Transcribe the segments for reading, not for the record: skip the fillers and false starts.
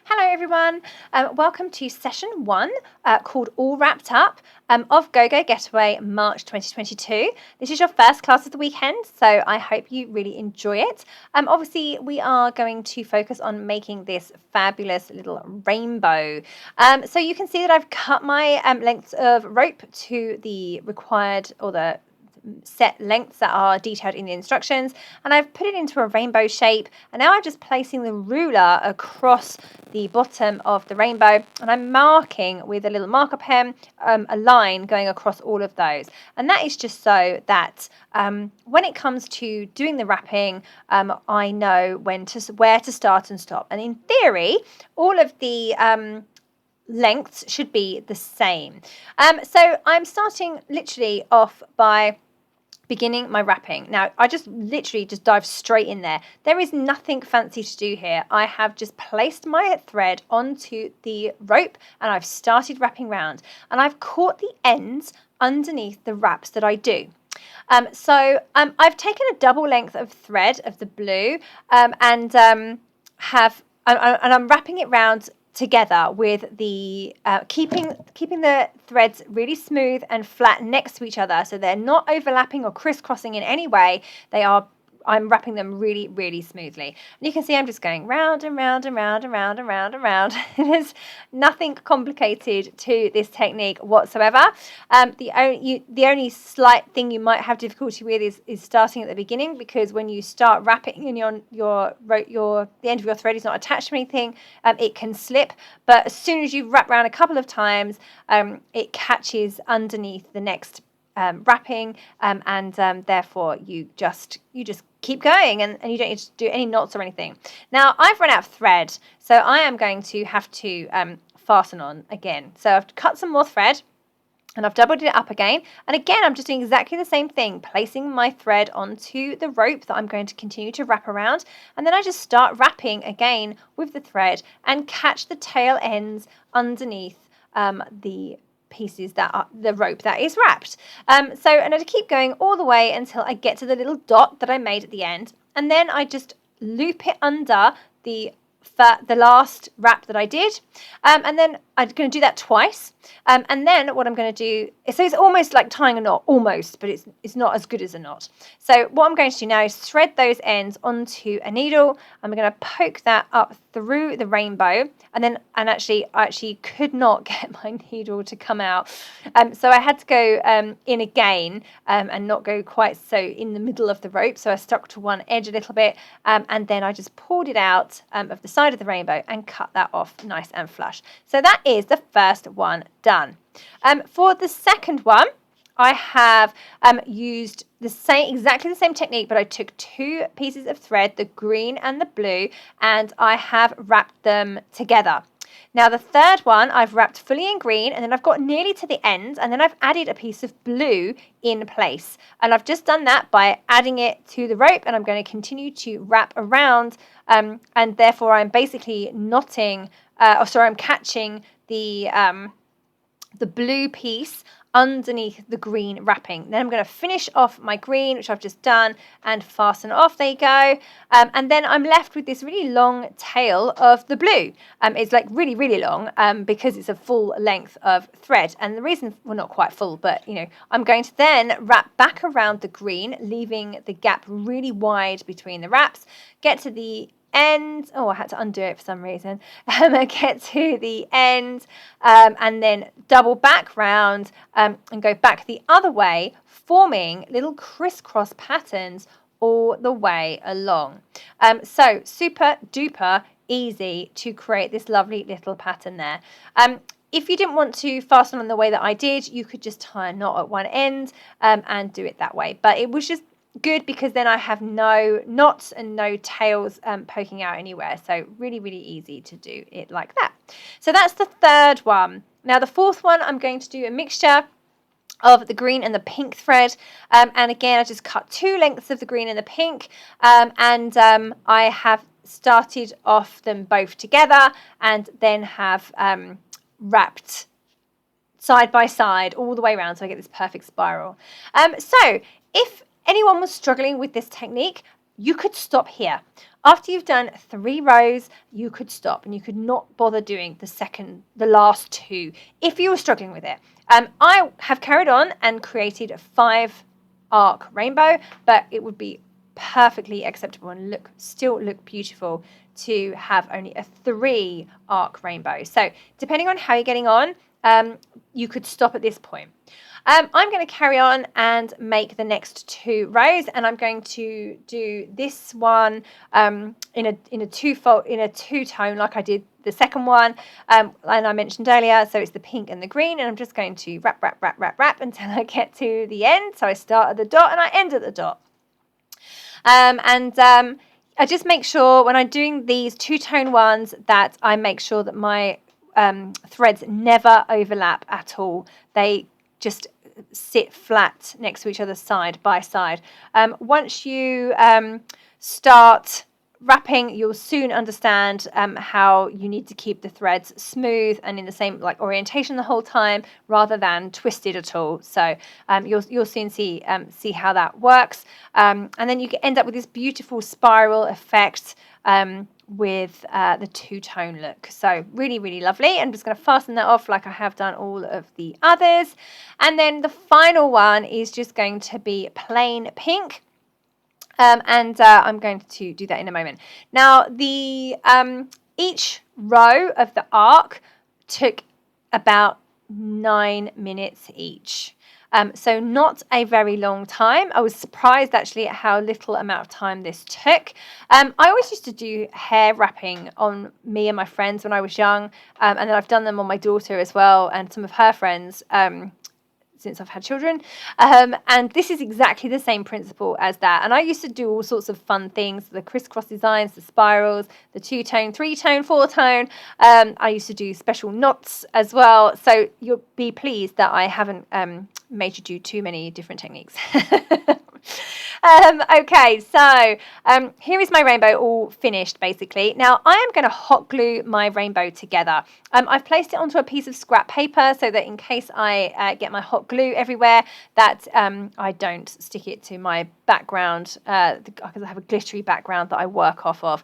Hello everyone, welcome to session 1 called All Wrapped Up of GoGo Getaway March 2022. This is your first class of the weekend, so I hope you really enjoy it. Obviously we are going to focus on making this fabulous little rainbow. So you can see that I've cut my lengths of rope to the required or the set lengths that are detailed in the instructions, and I've put it into a rainbow shape, and now I'm just placing the ruler across the bottom of the rainbow, and I'm marking with a little marker pen a line going across all of those, and that is just so that when it comes to doing the wrapping, I know where to start and stop. And in theory, all of the lengths should be the same. So I'm starting literally off by beginning my wrapping. Now, I just literally just dive straight in there. There is nothing fancy to do here. I have just placed my thread onto the rope and I've started wrapping round, and I've caught the ends underneath the wraps that I do. So I've taken a double length of thread of the blue and I'm wrapping it round together with the keeping the threads really smooth and flat next to each other, so they're not overlapping or crisscrossing in any way. I'm wrapping them really, really smoothly. And you can see I'm just going round and round and round and round and round and round. There's nothing complicated to this technique whatsoever. The only slight thing you might have difficulty with is starting at the beginning, because when you start wrapping and the end of your thread is not attached to anything, it can slip. But as soon as you wrap around a couple of times, it catches underneath the next wrapping, and therefore you just keep going, and you don't need to do any knots or anything. Now I've run out of thread, so I am going to have to fasten on again. So I've cut some more thread and I've doubled it up again, and again I'm just doing exactly the same thing, placing my thread onto the rope that I'm going to continue to wrap around, and then I just start wrapping again with the thread and catch the tail ends underneath the pieces that are the rope that is wrapped. And I keep going all the way until I get to the little dot that I made at the end, and then I just loop it under the last wrap that I did, and then I'm going to do that twice, and then what I'm going to do is, so it's almost like tying a knot, almost, but it's not as good as a knot. So what I'm going to do now is thread those ends onto a needle. I'm going to poke that up through the rainbow, and I actually could not get my needle to come out, so I had to go in again, and not go quite so in the middle of the rope, so I stuck to one edge a little bit, and then I just pulled it out of the side of the rainbow and cut that off nice and flush. So that is the first one done. For the second one, I have used exactly the same technique, but I took two pieces of thread, the green and the blue, and I have wrapped them together. Now the third one I've wrapped fully in green, and then I've got nearly to the end, and then I've added a piece of blue in place, and I've just done that by adding it to the rope, and I'm going to continue to wrap around, and therefore I'm basically I'm catching the blue piece underneath the green wrapping. Then I'm going to finish off my green, which I've just done, and fasten off. There you go. And then I'm left with this really long tail of the blue. It's like really, really long because it's a full length of thread. And the reason, well, not quite full, but I'm going to then wrap back around the green, leaving the gap really wide between the wraps, get to the end. I had to undo it for some reason. Get to the end, and then double back round, and go back the other way, forming little crisscross patterns all the way along. So super duper easy to create this lovely little pattern there. If you didn't want to fasten on the way that I did, you could just tie a knot at one end and do it that way. But it was just good because then I have no knots and no tails poking out anywhere. So really, really easy to do it like that. So that's the third one. Now the fourth one, I'm going to do a mixture of the green and the pink thread, and again I just cut two lengths of the green and the pink, and I have started off them both together and then have wrapped side by side all the way around, so I get this perfect spiral. So if anyone was struggling with this technique, you could stop here. After you've done 3 rows, you could stop and you could not bother doing the last 2 if you were struggling with it. I have carried on and created a 5 arc rainbow, but it would be perfectly acceptable and still look beautiful to have only a 3 arc rainbow. So depending on how you're getting on, you could stop at this point. I'm going to carry on and make the next 2 rows, and I'm going to do this one in a two-tone like I did the second one, and I mentioned earlier. So it's the pink and the green, and I'm just going to wrap until I get to the end. So I start at the dot and I end at the dot, I just make sure when I'm doing these 2-tone ones that I make sure that my threads never overlap at all. They just sit flat next to each other side by side. Once you start wrapping, you'll soon understand how you need to keep the threads smooth and in the same orientation the whole time rather than twisted at all. So you'll soon see how that works, and then you end up with this beautiful spiral effect with the 2-tone look. So really, really lovely. I'm just going to fasten that off like I have done all of the others. And then the final one is just going to be plain pink. I'm going to do that in a moment. Now, each row of the arc took about 9 minutes each. So not a very long time. I was surprised actually at how little amount of time this took. I always used to do hair wrapping on me and my friends when I was young, and then I've done them on my daughter as well and some of her friends since I've had children, and this is exactly the same principle as that. And I used to do all sorts of fun things, the crisscross designs, the spirals, the 2-tone, 3-tone, 4-tone. I used to do special knots as well, so you'll be pleased that I haven't made you do too many different techniques. Okay, so here is my rainbow all finished basically. Now I am going to hot glue my rainbow together. I've placed it onto a piece of scrap paper so that in case I get my hot glue everywhere that I don't stick it to my background because I have a glittery background that I work off of.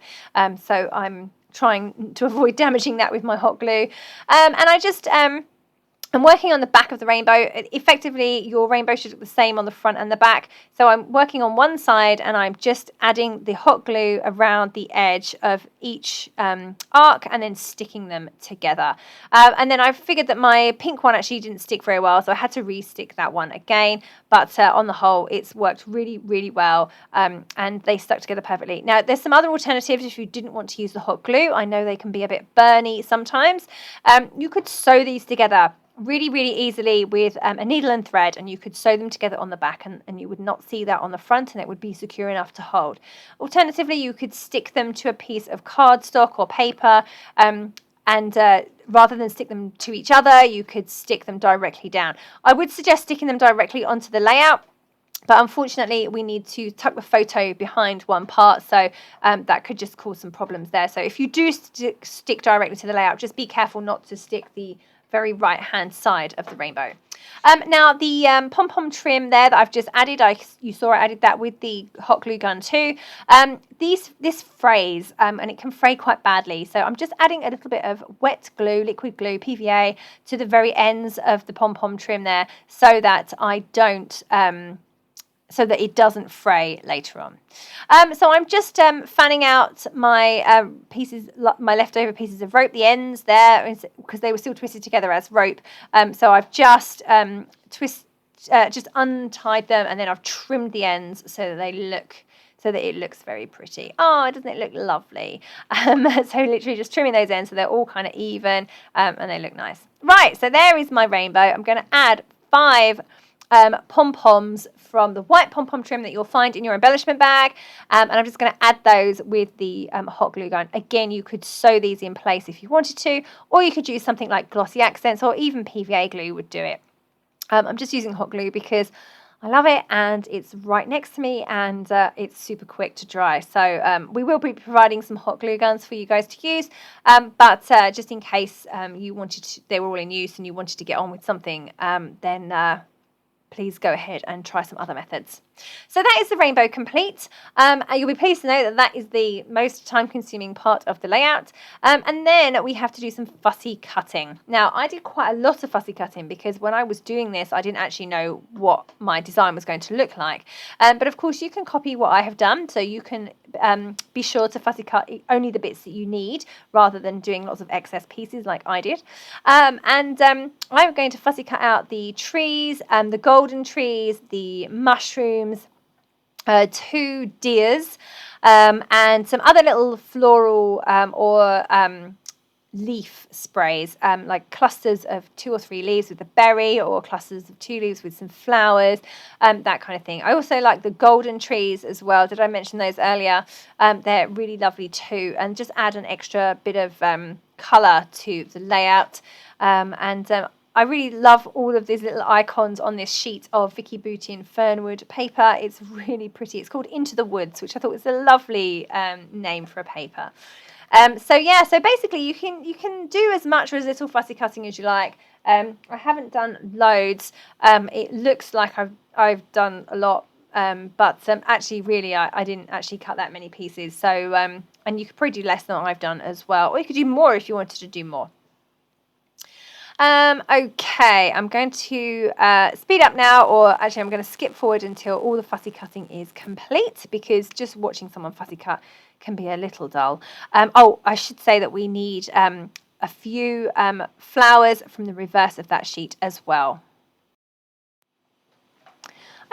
So I'm trying to avoid damaging that with my hot glue. And I'm working on the back of the rainbow. Effectively, your rainbow should look the same on the front and the back. So I'm working on one side and I'm just adding the hot glue around the edge of each arc and then sticking them together. And then I figured that my pink one actually didn't stick very well, so I had to re-stick that one again. But on the whole, it's worked really, really well, and they stuck together perfectly. Now, there's some other alternatives if you didn't want to use the hot glue. I know they can be a bit burny sometimes. You could sew these together really, really easily with a needle and thread, and you could sew them together on the back, and you would not see that on the front, and it would be secure enough to hold. Alternatively, you could stick them to a piece of cardstock or paper, and rather than stick them to each other, you could stick them directly down. I would suggest sticking them directly onto the layout, but unfortunately we need to tuck the photo behind one part, so that could just cause some problems there. So if you do stick directly to the layout, just be careful not to stick the very right hand side of the rainbow. Now the pom-pom trim there that I've just added, you saw I added that with the hot glue gun too. This frays, and it can fray quite badly, so I'm just adding a little bit of wet glue, liquid glue, PVA, to the very ends of the pom-pom trim there, so that it doesn't fray later on. So I'm just fanning out my my leftover pieces of rope, the ends there, because they were still twisted together as rope. So I've just untied them, and then I've trimmed the ends so that it looks very pretty. Oh, doesn't it look lovely? So literally just trimming those ends so they're all kind of even, and they look nice. Right, so there is my rainbow. I'm going to add 5 pom-poms from the white pom-pom trim that you'll find in your embellishment bag, and I'm just going to add those with the hot glue gun. Again, you could sew these in place if you wanted to, or you could use something like glossy accents, or even PVA glue would do it. I'm just using hot glue because I love it and it's right next to me, and it's super quick to dry. So we will be providing some hot glue guns for you guys to use, but just in case they were all in use and you wanted to get on with something, then please go ahead and try some other methods. So that is the rainbow complete. And you'll be pleased to know that that is the most time-consuming part of the layout. And then we have to do some fussy cutting. Now, I did quite a lot of fussy cutting because when I was doing this, I didn't actually know what my design was going to look like. But of course, you can copy what I have done. So you can be sure to fussy cut only the bits that you need rather than doing lots of excess pieces like I did. I'm going to fussy cut out the trees, the golden trees, the mushrooms, 2 deers, and some other little floral or leaf sprays, like clusters of 2 or 3 leaves with a berry, or clusters of 2 leaves with some flowers, that kind of thing. I also like the golden trees as well. Did I mention those earlier? They're really lovely too, and just add an extra bit of colour to the layout. I really love all of these little icons on this sheet of Vicky Boutin Fernwood paper. It's really pretty. It's called Into the Woods, which I thought was a lovely name for a paper. So basically you can do as much or as little fussy cutting as you like. I haven't done loads. It looks like I've done a lot, but actually really I didn't actually cut that many pieces. So and you could probably do less than I've done as well, or you could do more if you wanted to do more. Okay, I'm going to speed up now, or actually I'm going to skip forward until all the fussy cutting is complete, because just watching someone fussy cut can be a little dull. I should say that we need a few flowers from the reverse of that sheet as well.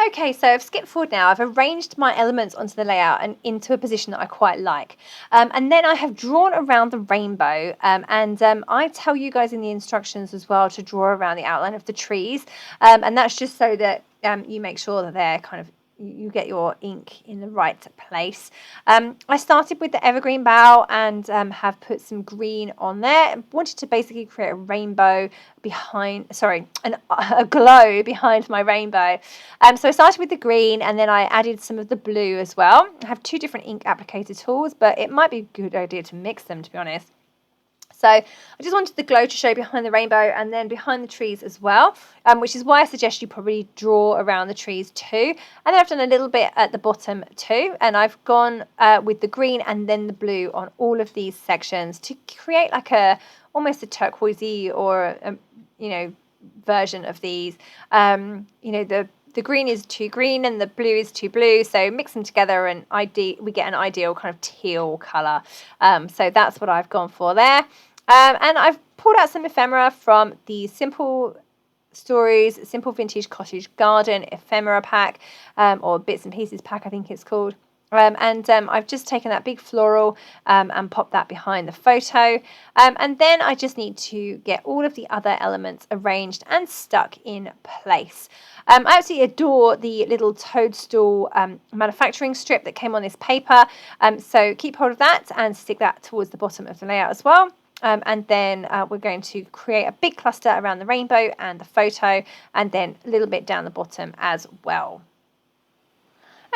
Okay, so I've skipped forward now. I've arranged my elements onto the layout and into a position that I quite like. And then I have drawn around the rainbow, and I tell you guys in the instructions as well to draw around the outline of the trees. And that's just so that you make sure that they're kind of, you get your ink in the right place. I started with the evergreen bough and have put some green on there. I wanted to basically create a rainbow behind, a glow behind my rainbow. So I started with the green, and then I added some of the blue as well. I have 2 different ink applicator tools, but it might be a good idea to mix them, to be honest. So I just wanted the glow to show behind the rainbow and then behind the trees as well, which is why I suggest you probably draw around the trees too. And then I've done a little bit at the bottom too, and I've gone with the green and then the blue on all of these sections to create like almost a turquoisey or version of these. The green is too green and the blue is too blue, so mix them together and we get an ideal kind of teal colour. So that's what I've gone for there. And I've pulled out some ephemera from the Simple Stories Simple Vintage Cottage Garden ephemera pack, or bits and pieces pack, I think it's called. I've just taken that big floral and popped that behind the photo. And then I just need to get all of the other elements arranged and stuck in place. I absolutely adore the little toadstool manufacturing strip that came on this paper. So keep hold of that and stick that towards the bottom of the layout as well. And then we're going to create a big cluster around the rainbow and the photo, and then a little bit down the bottom as well.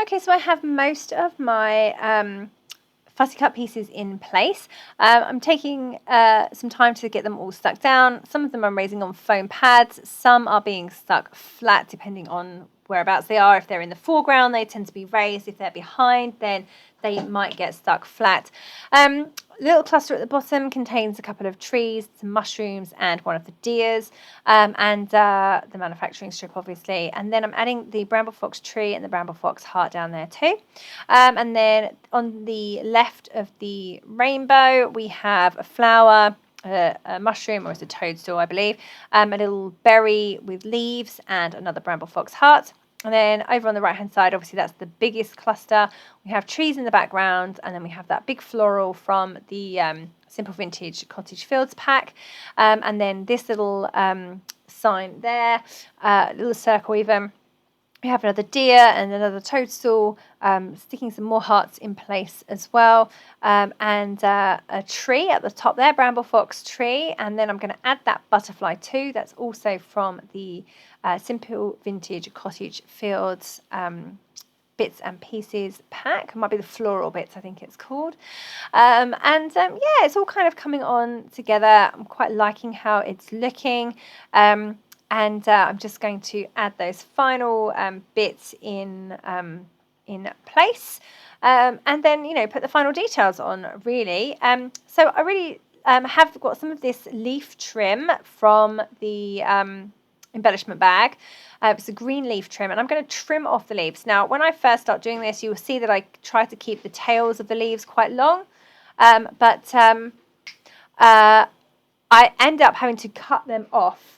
Okay, so I have most of my fussy cut pieces in place. I'm taking some time to get them all stuck down. Some of them I'm raising on foam pads. Some are being stuck flat depending on whereabouts they are. If they're in the foreground, they tend to be raised. If they're behind, then they might get stuck flat. Little cluster at the bottom contains a couple of trees, some mushrooms, and one of the deers, and the manufacturing strip, obviously. And then I'm adding the bramble fox tree and the bramble fox heart down there too. And then on the left of the rainbow, we have a flower, a mushroom, or it's a toadstool, I believe, a little berry with leaves, and another bramble fox heart. And then over on the right hand side, obviously that's the biggest cluster. We have trees in the background, and then we have that big floral from the Simple Vintage Cottage Fields pack. And then this little sign there, little circle even. We have another deer and another toadstool, sticking some more hearts in place as well, and a tree at the top there, bramble fox tree. And then I'm going to add that butterfly too. That's also from the Simple Vintage Cottage Fields bits and pieces pack. It might be the floral bits, I think it's called. Yeah, it's all kind of coming on together. I'm quite liking how it's looking. And I'm just going to add those final bits in place. And then, put the final details on, really. So I really have got some of this leaf trim from the embellishment bag. It's a green leaf trim, and I'm going to trim off the leaves. Now, when I first start doing this, you will see that I try to keep the tails of the leaves quite long, but I end up having to cut them off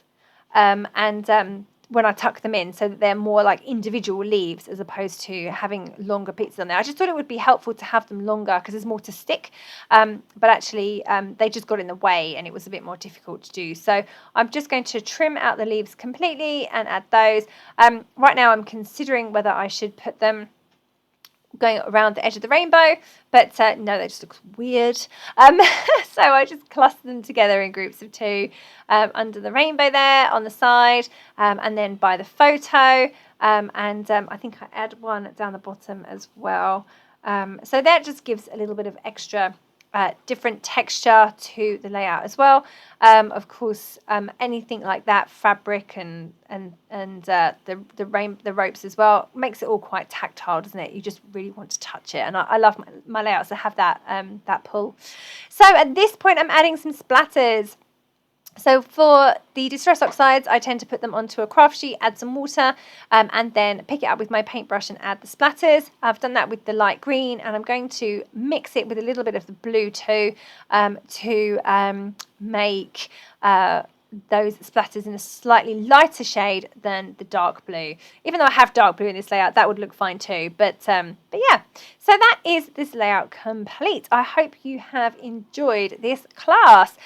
when I tuck them in, so that they're more like individual leaves as opposed to having longer pieces on there. I just thought it would be helpful to have them longer because there's more to stick, but actually they just got in the way and it was a bit more difficult to do. So I'm just going to trim out the leaves completely and add those. Right now I'm considering whether I should put them going around the edge of the rainbow, but no, that just looks weird. So I just cluster them together in groups of 2 under the rainbow there on the side, and then by the photo, and I think I add one down the bottom as well. So that just gives a little bit of extra different texture to the layout as well. Of course, anything like that, fabric and the ropes as well, makes it all quite tactile, doesn't it? You just really want to touch it, and I love my layouts that have that pull. So at this point, I'm adding some splatters. So for the Distress Oxides, I tend to put them onto a craft sheet, add some water, and then pick it up with my paintbrush and add the splatters. I've done that with the light green, and I'm going to mix it with a little bit of the blue too, to make those splatters in a slightly lighter shade than the dark blue. Even though I have dark blue in this layout, that would look fine too. But yeah, so that is this layout complete. I hope you have enjoyed this class.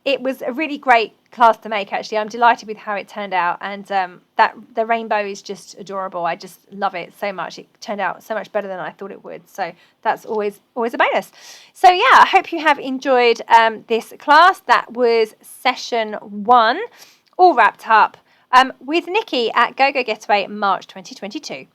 It was a really great class to make, actually. I'm delighted with how it turned out, and that the rainbow is just adorable. I just love it so much. It turned out so much better than I thought it would, so that's always a bonus. So yeah, I hope you have enjoyed this class. That was session 1, all wrapped up with Niki at GoGo Getaway March 2022.